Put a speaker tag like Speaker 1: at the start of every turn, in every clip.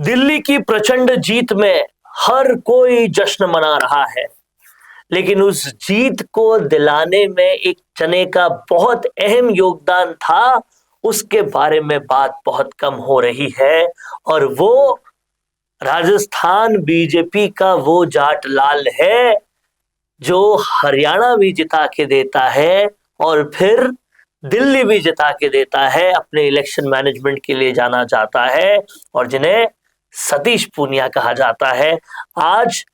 Speaker 1: दिल्ली की प्रचंड जीत में हर कोई जश्न मना रहा है, लेकिन उस जीत को दिलाने में एक जने का बहुत अहम योगदान था, उसके बारे में बात बहुत कम हो रही है। और वो राजस्थान बीजेपी का वो जाट लाल है जो हरियाणा भी जिता के देता है और फिर दिल्ली भी जिता के देता है, अपने इलेक्शन मैनेजमेंट के लिए जाना जाता है और जिन्हें सतीश पूनिया कहा जाता है। आज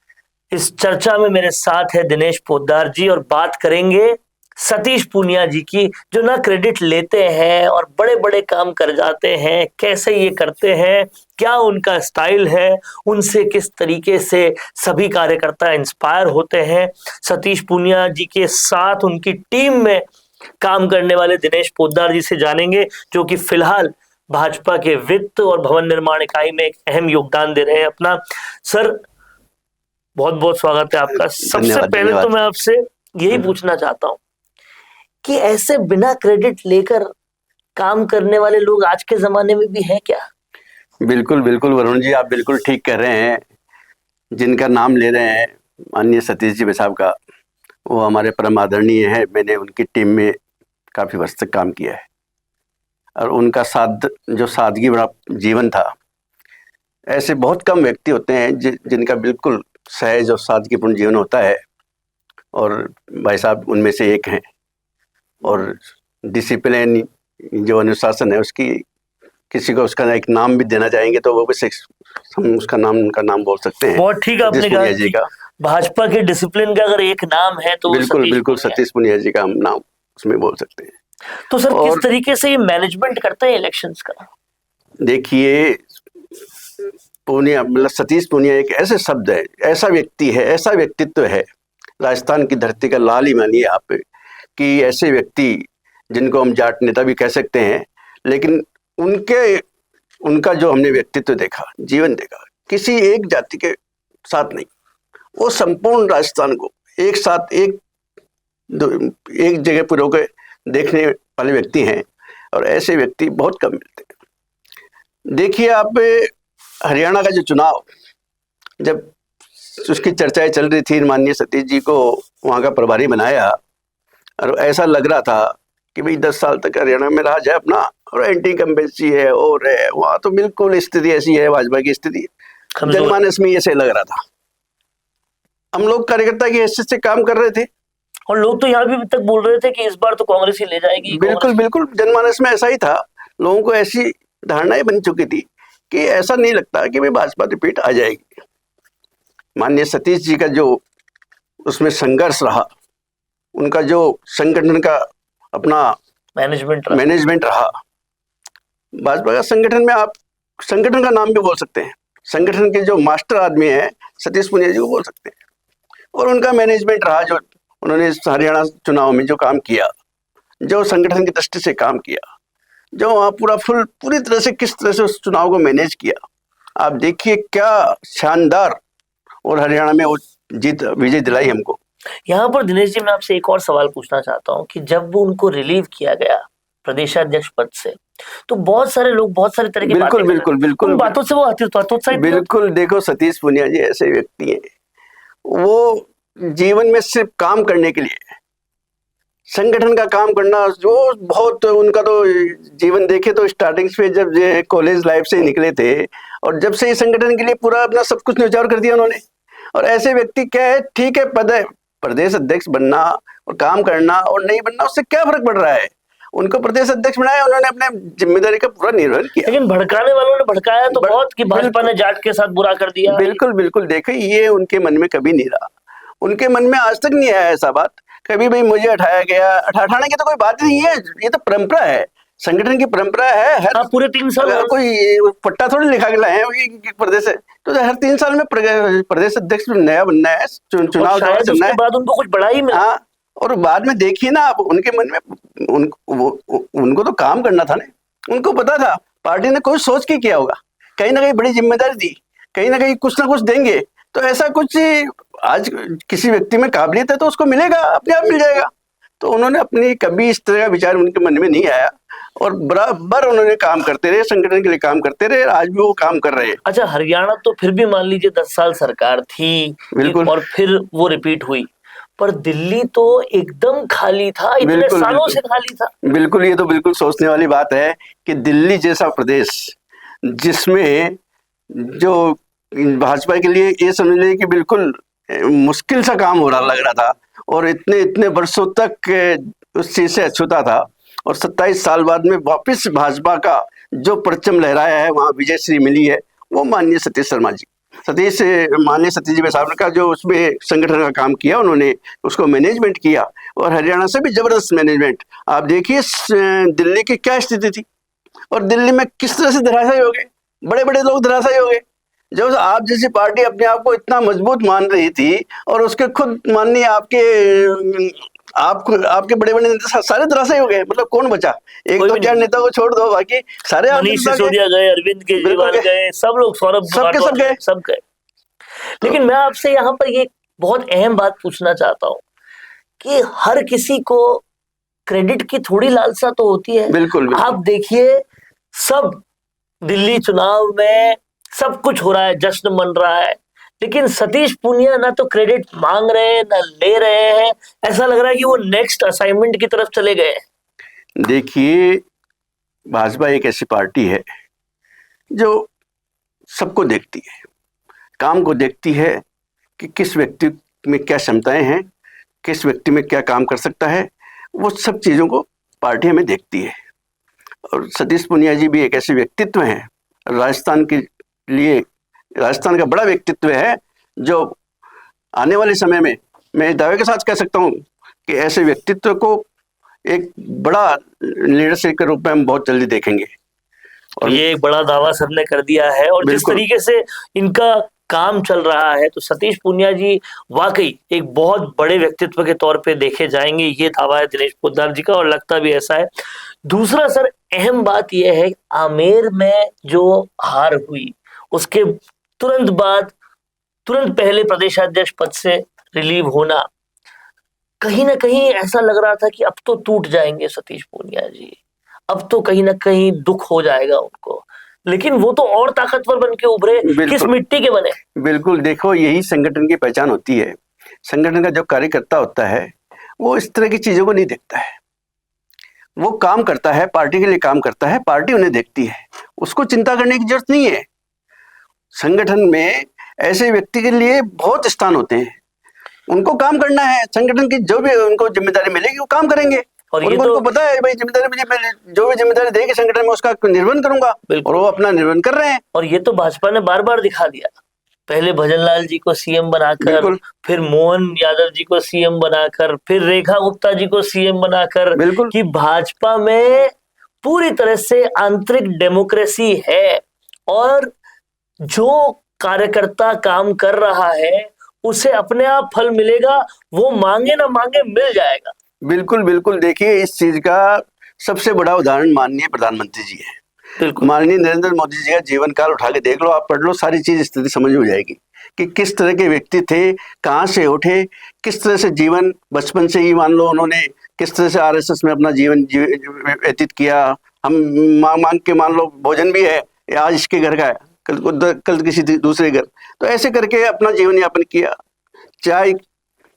Speaker 1: इस चर्चा में मेरे साथ है दिनेश पोद्दार जी और बात करेंगे सतीश पूनिया जी की, जो ना क्रेडिट लेते हैं और बड़े बड़े काम कर जाते हैं। कैसे ये करते हैं, क्या उनका स्टाइल है, उनसे किस तरीके से सभी कार्यकर्ता इंस्पायर होते हैं। सतीश पूनिया जी के साथ उनकी टीम में काम करने वाले दिनेश पोद्दार जी से जानेंगे, जो कि फिलहाल भाजपा के वित्त और भवन निर्माण इकाई में एक अहम योगदान दे रहे हैं अपना। सर, बहुत बहुत स्वागत है आपका। सबसे पहले तो मैं आपसे यही पूछना चाहता हूं कि ऐसे बिना क्रेडिट लेकर काम करने वाले लोग आज के जमाने में भी हैं क्या?
Speaker 2: बिल्कुल बिल्कुल वरुण जी, आप बिल्कुल ठीक कह रहे हैं। जिनका नाम ले रहे हैं माननीय सतीश जी साहब का, वो हमारे परम आदरणीय है। मैंने उनकी टीम में काफ़ी वर्ष तक काम किया है और उनका जो सादगी भरा जीवन था, ऐसे बहुत कम व्यक्ति होते हैं जिनका बिल्कुल सहज और सादगीपूर्ण जीवन होता है, और भाई साहब उनमें से एक हैं। और डिसिप्लिन, जो अनुशासन है, उसकी किसी को उसका एक नाम भी देना चाहेंगे तो वो भी हम उनका नाम बोल सकते हैं।
Speaker 1: बहुत ठीक आपने कहा जी का भाजपा के डिसिप्लिन का अगर एक नाम है तो
Speaker 2: बिल्कुल सतीश पूनिया जी का हम नाम उसमें बोल सकते हैं।
Speaker 1: तो सर, किस तरीके से ये मैनेजमेंट करते हैं इलेक्शंस का?
Speaker 2: देखिए, पूनिया मतलब सतीश पूनिया एक ऐसे शब्द है, ऐसा व्यक्ति है, ऐसा व्यक्तित्व है, राजस्थान की धरती का लाल ही मानिए आप, कि ऐसे व्यक्ति जिनको हम जाट नेता भी कह सकते हैं, लेकिन उनका जो हमने व्यक्तित्व देखा, जीवन देखा, किसी एक जाति के साथ नहीं, वो संपूर्ण राजस्थान को एक साथ एक जगह पर होकर देखने वाले व्यक्ति हैं, और ऐसे व्यक्ति बहुत कम मिलते हैं। देखिए आप, हरियाणा का जो चुनाव, जब उसकी चर्चाएं चल रही थी, माननीय सतीश जी को वहाँ का प्रभारी बनाया और ऐसा लग रहा था कि भाई 10 साल तक हरियाणा में रहा जाए अपना, और एंटी इनकम्बेंसी है और है वहाँ, तो बिल्कुल स्थिति ऐसी है, भाजपा की स्थिति जनमानस में ऐसे लग रहा था। हम लोग कार्यकर्ता की हैसियत से काम कर रहे थे
Speaker 1: और लोग तो यहाँ भी तक बोल रहे थे कि इस बार तो कांग्रेस ही ले जाएगी।
Speaker 2: बिल्कुल जनमानस में ऐसा ही था। लोगों को ऐसी धारणाएं बन चुकी थी कि ऐसा नहीं लगता कि भाई भाजपा रिपीट आ जाएगी। माननीय सतीश जी का जो उसमें संघर्ष रहा, उनका जो संगठन का अपना मैनेजमेंट रहा, भाजपा का संगठन में आप संगठन का नाम भी बोल सकते हैं, संगठन के जो मास्टर आदमी है सतीश पूनिया जी को बोल सकते हैं। और उनका मैनेजमेंट रहा, जो उन्होंने हरियाणा चुनाव में जो काम किया, जो संगठन की दृष्टि से काम किया, जो वहाँ पूरी तरह से किस तरह से उस चुनाव को मैनेज किया, आप देखिए क्या शानदार, और हरियाणा में वो विजय दिलाई हमको।
Speaker 1: यहाँ पर दिनेश जी, मैं आपसे एक और सवाल पूछना चाहता हूँ कि जब वो उनको रिलीव किया गया प्रदेशाध्यक्ष पद से, तो बहुत सारे लोग बहुत सारे तरह की
Speaker 2: बिल्कुल
Speaker 1: बातों से वो हतोत्साहित।
Speaker 2: बिल्कुल, देखो सतीश पूनिया जी ऐसे व्यक्ति हैं, वो जीवन में सिर्फ काम करने के लिए, संगठन का काम करना, जो बहुत उनका तो जीवन देखे तो स्टार्टिंग पे जब कॉलेज लाइफ से निकले थे, और जब से संगठन के लिए पूरा अपना सब कुछ न्यौछावर कर दिया उन्होंने। और ऐसे व्यक्ति क्या है, ठीक है, पद है, प्रदेश अध्यक्ष बनना और काम करना और नहीं बनना, उससे क्या फर्क पड़ रहा है। उनको प्रदेश अध्यक्ष बनाया, उन्होंने अपने जिम्मेदारी का पूरा निर्वहन किया।
Speaker 1: लेकिन भड़काने वालों ने भड़काया तो बहुत कि भाजपा ने जाट के साथ बुरा कर दिया।
Speaker 2: बिल्कुल देखो, ये उनके मन में कभी नहीं रहा, उनके मन में आज तक नहीं आया ऐसा बात कभी भाई मुझे हटाया गया। हटाने की तो कोई बात नहीं है, ये तो परंपरा है, संगठन की परंपरा है। हर
Speaker 1: पूरे 3 साल
Speaker 2: कोई पट्टा थोड़ी लिखा के लाए हैं प्रदेश से, तो हर 3 साल में प्रदेश अध्यक्ष नया बनना है, चुनाव करना है,
Speaker 1: बाद उनको कुछ बड़ा ही मिला।
Speaker 2: हाँ, और बाद में देखिए ना आप, उनके मन में उनको तो काम करना था ना, उनको पता था पार्टी ने कोई सोच के किया होगा, कहीं ना कहीं बड़ी जिम्मेदारी दी, कहीं ना कहीं कुछ ना कुछ देंगे, तो ऐसा कुछ आज किसी व्यक्ति में काबिलियत है तो उसको मिलेगा, अपने आप मिल जाएगा। तो उन्होंने अपनी कभी इस तरह का विचार उनके मन में नहीं आया, और बराबर उन्होंने काम करते रहे, संगठन के लिए काम करते रहे, आज भी वो काम कर रहे हैं।
Speaker 1: अच्छा, हरियाणा तो फिर भी मान लीजिए 10 साल सरकार थी
Speaker 2: बिल्कुल।
Speaker 1: और फिर वो रिपीट हुई, पर दिल्ली तो एकदम खाली था, इतने
Speaker 2: बिल्कुल
Speaker 1: सालों
Speaker 2: बिल्कुल
Speaker 1: से खाली था।
Speaker 2: बिल्कुल, ये तो बिल्कुल सोचने वाली बात है कि दिल्ली जैसा प्रदेश जिसमें जो भाजपा के लिए ये समझ लें कि बिल्कुल मुश्किल सा काम हो रहा लग रहा था, और इतने इतने वर्षों तक उस चीज से अछूता था, और 27 साल बाद में वापस भाजपा का जो परचम लहराया है, वहां विजय श्री मिली है, वो माननीय सतीश शर्मा जी, माननीय सतीश जी साहब का जो उसमें संगठन का काम किया, उन्होंने उसको मैनेजमेंट किया, और हरियाणा से भी जबरदस्त मैनेजमेंट। आप देखिए दिल्ली की क्या स्थिति थी, और दिल्ली में किस तरह से धराशायी हो गए, बड़े बड़े लोग धराशायी हो गए। जब आप जैसी पार्टी अपने आप को इतना मजबूत मान रही थी, और उसके खुद माननीय आपके बड़े बड़े नेता सारे धराशायी हो गए, मतलब कौन बचा? एक
Speaker 1: कोई
Speaker 2: दो
Speaker 1: भी
Speaker 2: चार
Speaker 1: नहीं।
Speaker 2: नेता को छोड़ दो, बाकी सारे
Speaker 1: मनीष
Speaker 2: आपके
Speaker 1: सिसोदिया गए, अरविंद केजरीवाल
Speaker 2: बिल्कुल
Speaker 1: गए, सब लोग, सौरभ
Speaker 2: सबके सब
Speaker 1: राठौड़
Speaker 2: गए।
Speaker 1: सब गए।
Speaker 2: तो
Speaker 1: लेकिन मैं आपसे यहाँ पर ये बहुत अहम बात पूछना चाहता हूँ कि हर किसी को क्रेडिट की थोड़ी लालसा तो होती है।
Speaker 2: बिल्कुल बिल्कुल
Speaker 1: आप देखिए, सब दिल्ली चुनाव में सब कुछ हो रहा है, जश्न मन रहा है, लेकिन सतीश पूनिया ना तो क्रेडिट मांग रहे हैं ना ले रहे हैं। ऐसा लग रहा है कि वो नेक्स्ट असाइनमेंट की तरफ चले गए हैं।
Speaker 2: देखिए, भाजपा एक ऐसी पार्टी है जो सबको देखती है, काम को देखती है कि किस व्यक्ति में क्या क्षमताएं हैं, किस व्यक्ति में क्या काम कर सकता है, वो सब चीज़ों को पार्टी हमें देखती है। और सतीश पूनिया जी भी एक ऐसे व्यक्तित्व हैं, राजस्थान के लिए, राजस्थान का बड़ा व्यक्तित्व है, जो आने वाले समय में मैं दावे के साथ कह सकता हूँ कि ऐसे व्यक्तित्व को एक बड़ा लीडरशिप के रूप में हम बहुत जल्दी देखेंगे।
Speaker 1: और ये एक बड़ा दावा सबने कर दिया है, और जिस तरीके से इनका काम चल रहा है, तो सतीश पूनिया जी वाकई एक बहुत बड़े व्यक्तित्व के तौर पे देखे जाएंगे, ये दावा है दिनेश पोद्दार जी का, और लगता भी ऐसा है। दूसरा सर, अहम बात यह है, आमेर में जो हार हुई, उसके तुरंत बाद, तुरंत पहले प्रदेशाध्यक्ष पद से रिलीव होना, कहीं ना कहीं ऐसा लग रहा था कि अब तो टूट जाएंगे सतीश पूनिया जी, अब तो कहीं ना कहीं दुख हो जाएगा उनको। लेकिन वो तो और ताकतवर बन के उभरे, किस मिट्टी के बने।
Speaker 2: बिल्कुल, देखो यही संगठन की पहचान होती है। संगठन का जो कार्यकर्ता होता है वो इस तरह की चीजों को नहीं देखता है, वो काम करता है, पार्टी के लिए काम करता है, पार्टी उन्हें देखती है, उसको चिंता करने की जरूरत नहीं है। संगठन में ऐसे व्यक्ति के लिए बहुत स्थान होते हैं, उनको काम करना है, संगठन की जो भी उनको जिम्मेदारी मिलेगी वो काम करेंगे, और ये उनको पता है भाई जिम्मेदारी मुझे जो भी जिम्मेदारी देगी संगठन में उसका निर्वहन करूंगा, और वो अपना निर्वहन कर रहे हैं।
Speaker 1: और ये तो भाजपा ने बार बार दिखा दिया, पहले भजन लाल जी को सीएम बनाकर, फिर मोहन यादव जी को सीएम बनाकर, फिर रेखा गुप्ता जी को सीएम बनाकर, कि भाजपा में पूरी तरह से आंतरिक डेमोक्रेसी है, और जो कार्यकर्ता काम कर रहा है उसे अपने आप फल मिलेगा, वो मांगे ना मांगे मिल जाएगा।
Speaker 2: बिल्कुल बिल्कुल, देखिए इस चीज का सबसे बड़ा उदाहरण माननीय प्रधानमंत्री जी है। माननीय नरेंद्र मोदी जी का जीवन काल उठा के देख लो, आप पढ़ लो, सारी चीज स्थिति समझ में जाएगी कि किस तरह के व्यक्ति थे, कहाँ से उठे, किस तरह से जीवन, बचपन से ही मान लो उन्होंने किस तरह से आरएसएस में अपना जीवन व्यतीत किया। हम मांग मांग के मान लो भोजन भी है, आज इसके घर का है, कल किसी दूसरे घर, तो ऐसे करके अपना जीवन यापन किया। चाय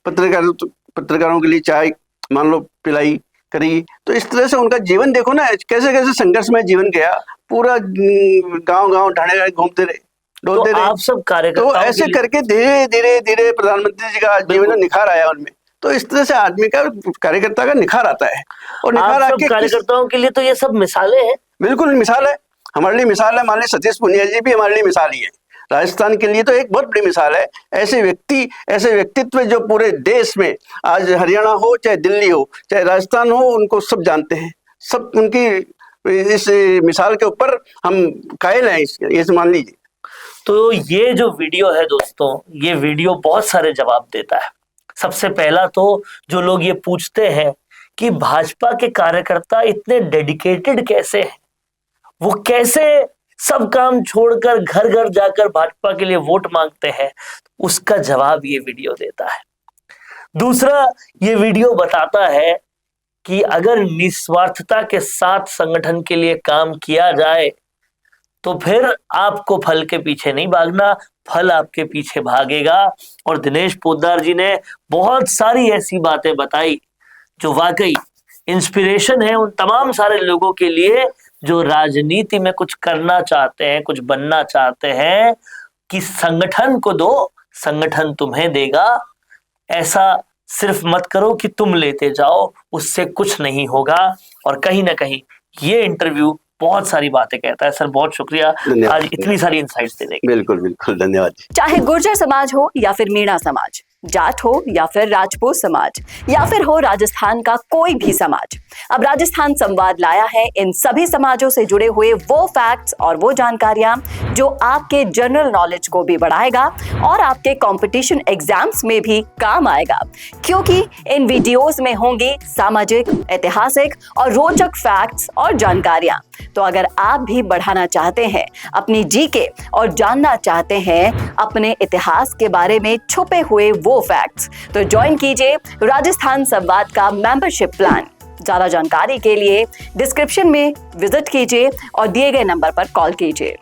Speaker 2: पत्रकारों के लिए चाय मान लो पिलाई करी, तो इस तरह से उनका जीवन देखो ना, कैसे कैसे संघर्ष में जीवन गया, पूरा गांव ढाणे घूमते रहे, डोलते रहे,
Speaker 1: आप सब कार्यकर्ताओं,
Speaker 2: तो ऐसे करके धीरे धीरे धीरे प्रधानमंत्री जी का जीवन निखार आया उनमें। तो इस तरह से आदमी का, कार्यकर्ता का निखार आता है, और निखार आके
Speaker 1: कार्यकर्ताओं के लिए तो ये सब मिसालें हैं।
Speaker 2: बिल्कुल मिसाल है, हमारे लिए मिसाल है। मान लीजिए सतीश पूनिया जी भी हमारे लिए मिसाल ही है, राजस्थान के लिए तो एक बहुत बड़ी मिसाल है। ऐसे व्यक्ति, ऐसे व्यक्तित्व जो पूरे देश में, आज हरियाणा हो चाहे दिल्ली हो चाहे राजस्थान हो, उनको सब जानते हैं, सब उनकी इस मिसाल के ऊपर हम कायल हैं, ये मान लीजिए।
Speaker 1: तो ये जो वीडियो है दोस्तों, ये वीडियो बहुत सारे जवाब देता है। सबसे पहला तो जो लोग ये पूछते हैं कि भाजपा के कार्यकर्ता इतने डेडिकेटेड कैसे हैं, वो कैसे सब काम छोड़कर घर घर जाकर भाजपा के लिए वोट मांगते हैं, उसका जवाब ये वीडियो देता है। दूसरा, ये वीडियो बताता है कि अगर निस्वार्थता के साथ संगठन के लिए काम किया जाए तो फिर आपको फल के पीछे नहीं भागना, फल आपके पीछे भागेगा। और दिनेश पोद्दार जी ने बहुत सारी ऐसी बातें बताई जो वाकई इंस्पिरेशन है उन तमाम सारे लोगों के लिए जो राजनीति में कुछ करना चाहते हैं, कुछ बनना चाहते हैं, कि संगठन को दो, संगठन तुम्हें देगा। ऐसा सिर्फ मत करो कि तुम लेते जाओ, उससे कुछ नहीं होगा। और कहीं ना कहीं ये इंटरव्यू बहुत सारी बातें कहता है। सर बहुत शुक्रिया आज इतनी सारी इंसाइट्स देने के लिए।
Speaker 2: बिल्कुल बिल्कुल, धन्यवाद।
Speaker 3: चाहे गुर्जर समाज हो या फिर मीणा समाज, जाट हो या फिर राजपूत समाज, या फिर हो राजस्थान का कोई भी समाज, अब राजस्थान संवाद लाया है इन सभी समाजों से जुड़े हुए वो फैक्ट्स और वो जानकारियां जो आपके जनरल नॉलेज को भी बढ़ाएगा और आपके कंपटीशन एग्जाम्स में भी काम आएगा, क्योंकि इन वीडियोस में होंगी सामाजिक, ऐतिहासिक और रोचक फैक्ट्स और जानकारियां। तो अगर आप भी बढ़ाना चाहते हैं अपनी जीके और जानना चाहते हैं अपने इतिहास के बारे में छुपे हुए वो फैक्ट्स, तो ज्वाइन कीजिए राजस्थान संवाद का मेंबरशिप प्लान। ज्यादा जानकारी के लिए डिस्क्रिप्शन में विजिट कीजिए और दिए गए नंबर पर कॉल कीजिए।